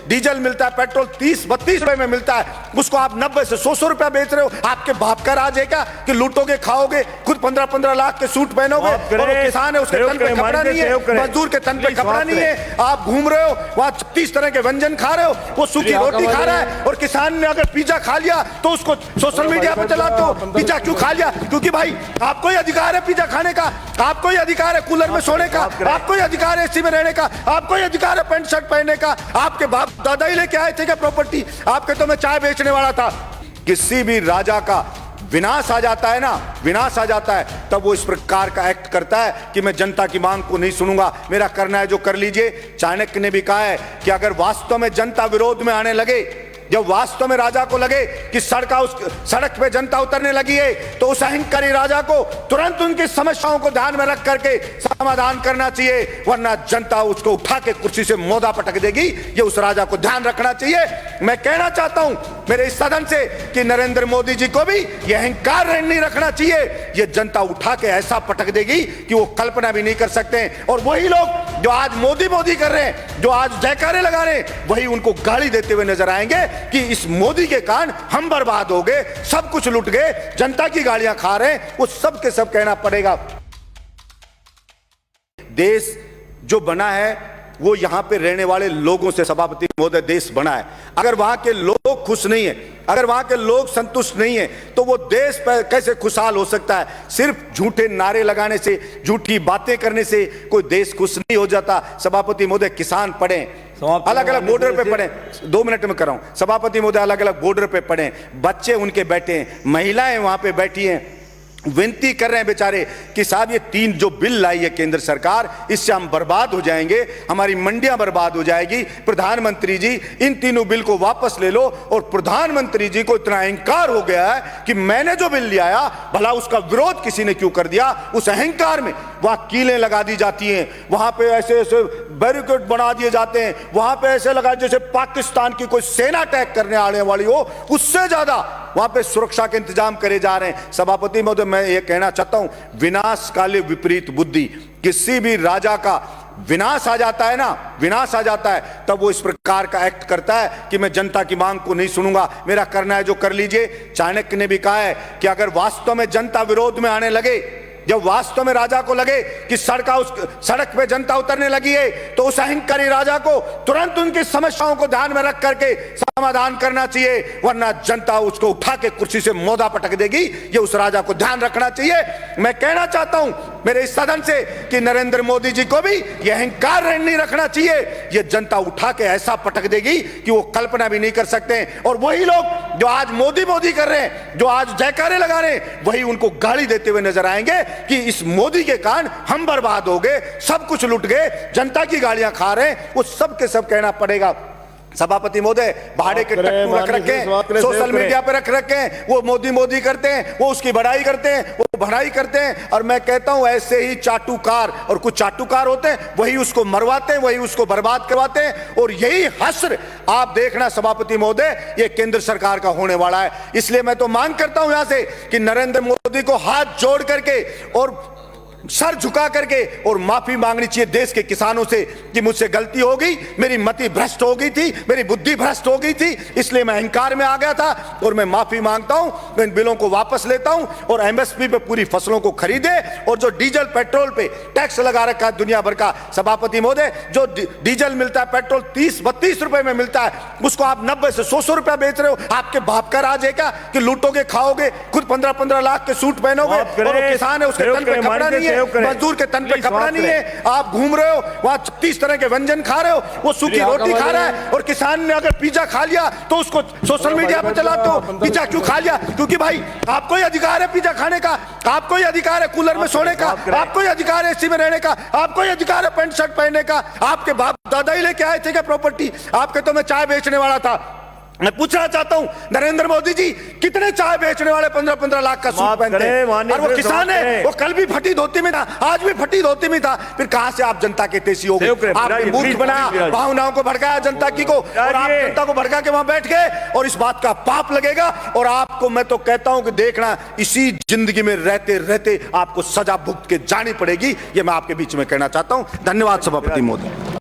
Diesel मिलता है, petrol 30-32 रुपए में मिलता है, उसको आप 90 से 100 रुपए बेच रहे हो। आपके बाप का राज है क्या कि लूटोगे, खाओगे, खुद 15-15 लाख के सूट पहनोगे, और वो किसान है उसके तन पे कपड़ा नहीं है, मजदूर के तन पे कपड़ा नहीं है, आप घूम रहे हो वहां 36 तरह के व्यंजन खा रहे हो, वो सूखी रोटी खा रहा है। और किसान ने अगर पिज्जा खा लिया तो उसको सोशल मीडिया पे चलाते हो, पिज्जा क्यों खा लिया? क्योंकि भाई आपको ही अधिकार है पिज्जा खाने का, आपको ही अधिकार है कूलर में सोने का, आपको ही अधिकार है एसी में रहने का, आपको ही अधिकार है पैंट शर्ट पहनने का। आपके बाप दादा ही लेके आए थे क्या प्रॉपर्टी? आपके तो मैं चाय बेचने वाला था। किसी भी राजा का विनाश आ जाता है ना, विनाश आ जाता है, तब वो इस प्रकार का एक्ट करता है कि मैं जनता की मांग को नहीं सुनूंगा, मेरा करना है जो कर लीजिए। चाणक्य ने भी कहा है कि अगर वास्तव में जनता विरोध में आने लगे, जब वास्तव में राजा को लगे कि सड़क पे जनता उतरने लगी है, तो उस अहंकारी राजा को तुरंत उनकी समस्याओं को ध्यान में रख करके समाधान करना चाहिए, वरना जनता उसको उठा के कुर्सी से मोदा पटक देगी। ये उस राजा को ध्यान रखना चाहिए। मैं कहना चाहता हूं मेरे इस सदन से कि नरेंद्र मोदी जी को भी ये अहंकार नहीं रखना चाहिए। ये जनता उठा के ऐसा पटक देगी कि वो कल्पना भी नहीं कर सकते। और वही लोग जो आज मोदी मोदी कर रहे हैं, जो आज जयकारे लगा रहे हैं, वही उनको गाली देते हुए नजर आएंगे कि इस मोदी के कारण हम बर्बाद हो गए, सब कुछ लुट गए, जनता की गालियां खा रहे हैं। वो सब के सब कहना पड़ेगा। देश जो बना है वो यहां पे रहने वाले लोगों से, सभापति महोदय, देश बना है। अगर वहां के लोग खुश नहीं है, अगर वहां के लोग संतुष्ट नहीं है, तो वो देश कैसे खुशहाल हो सकता है? सिर्फ झूठे नारे लगाने से, झूठी बातें करने से कोई देश खुश नहीं हो जाता। सभापति महोदय, किसान पढ़े, अलग अलग बॉर्डर पे पड़े, 2 मिनट में कर रहा हूं सभापति महोदय, अलग अलग बॉर्डर पे पड़े, बच्चे उनके बैठे हैं, महिलाएं वहां पे बैठी हैं, विनती कर रहे हैं बेचारे कि साहब ये 3 जो बिल लाई है केंद्र सरकार, इससे हम बर्बाद हो जाएंगे, हमारी मंडियां बर्बाद हो जाएगी। प्रधानमंत्री जी इन तीनों बिल को वापस ले लो। और प्रधानमंत्री जी को इतना अहंकार हो गया है कि मैंने जो बिल ले आया, भला उसका विरोध किसी ने क्यों कर दिया? उस अहंकार में वहां कीलें लगा दी जाती हैं, वहां पे ऐसे ऐसे बैरिकेड बना दिए जाते हैं, वहां पे ऐसे लगा जैसे पाकिस्तान की कोई सेना अटैक करने आने वाली हो, उससे ज्यादा वहां पे सुरक्षा के इंतजाम करे जा रहे हैं। सभापति महोदय, मैं ये कहना चाहता हूं, विनाश काले विपरीत बुद्धि। किसी भी राजा का विनाश आ जाता है ना, विनाश आ जाता है, तब वो इस प्रकार का एक्ट करता है कि मैं जनता की मांग को नहीं सुनूंगा, मेरा करना है जो कर लीजिए। चाणक्य ने भी कहा है कि अगर वास्तव में जनता विरोध में आने लगे, जब वास्तव में राजा को लगे कि सड़क पे जनता उतरने लगी है, तो उस अहंकारी राजा को तुरंत उनकी समस्याओं को ध्यान में रख करके समाधान करना चाहिए, वरना जनता उसको उठा के कुर्सी से मोदा पटक देगी। ये उस राजा को ध्यान रखना चाहिए। मैं कहना चाहता हूं मेरे इस सदन से कि नरेंद्र मोदी जी को भी ये अहंकार नहीं रखना चाहिए। ये जनता उठा के ऐसा पटक देगी कि वो कल्पना भी नहीं कर सकते। और वही लोग जो आज मोदी मोदी कर रहे हैं, जो आज जयकारे लगा रहे हैं, वही उनको गाली देते हुए नजर आएंगे कि इस मोदी के कारण हम बर्बाद हो गए, सब कुछ लुट गए, जनता की गालियां खा रहे हैं। वो सब के सब कहना पड़ेगा। सभापति महोदय, भाड़े के टट्टू रख रखे हैं, सोशल मीडिया पे रख रखे हैं, वो मोदी मोदी करते हैं, वो उसकी बड़ाई करते हैं, वो बढ़ाई करते हैं। और मैं कहता हूं ऐसे ही चाटुकार, और कुछ चाटुकार होते हैं, वही उसको मरवाते हैं, वही उसको बर्बाद करवाते हैं। और यही हश्र आप देखना सभापति महोदय, ये केंद्र सरकार का होने वाला है। इसलिए मैं तो मांग करता हूं यहां से कि नरेंद्र मोदी को हाथ जोड़ करके और सर झुका करके और माफी मांगनी चाहिए देश के किसानों से कि मुझसे गलती हो गई, मेरी मति भ्रष्ट हो गई थी, मेरी बुद्धि भ्रष्ट हो गई थी, इसलिए मैं अहंकार में आ गया था और मैं माफी मांगता हूं। मैं इन बिलों को वापस लेता हूं और एमएसपी पे पूरी फसलों को खरीदे। और जो डीजल पेट्रोल पे टैक्स लगा रखा है दुनिया भर का, सभापति महोदय, जो डीजल मिलता है, पेट्रोल 30-32 रुपए में मिलता है, उसको आप 90 से 100 रुपया बेच रहे हो। आपके बाप का राज है क्या कि लूटोगे, खाओगे, खुद 15-15 लाख के सूट पहनोगे, और वो किसान है उसके तन पे कपड़ा नहीं है, मजदूर के तन पे कपड़ा नहीं है, आप घूम रहे हो वहां 36 तरह के व्यंजन खा रहे हो, वो सूखी रोटी खा रहा है। और किसान ने अगर पिज्जा खा लिया तो उसको सोशल मीडिया पे चलाते हो, पिज्जा क्यों खा लिया? क्योंकि भाई आपको ही अधिकार है पिज्जा खाने का, आपको ही अधिकार है कूलर में सोने का, आपको ही अधिकार है एसी में रहने का, आपको ही अधिकार है पैंट शर्ट पहनने का। आपके बाप दादा ही लेके आए थे क्या प्रॉपर्टी? आपके तो मैं चाय बेचने वाला था। मैं पूछना चाहता हूं नरेंद्र मोदी जी, कितने चाय बेचने वाले 15-15 लाख का सूट पहनते हैं? और वो किसान है, वो कल भी फटी धोती में था, आज भी फटी धोती में था। फिर कहां से आप जनता के तेजी हो गए? आपने मूर्ख बनाया, भावनाओं को भड़काया जनता की को, और आप जनता को भड़का के वहां बैठ गए। और इस बात का पाप लगेगा। और आपको मैं तो कहता हूं कि देखना, इसी जिंदगी में रहते रहते आपको सजा भुगत के जानी पड़ेगी। ये मैं आपके बीच में कहना चाहता हूं। धन्यवाद सभापति महोदय।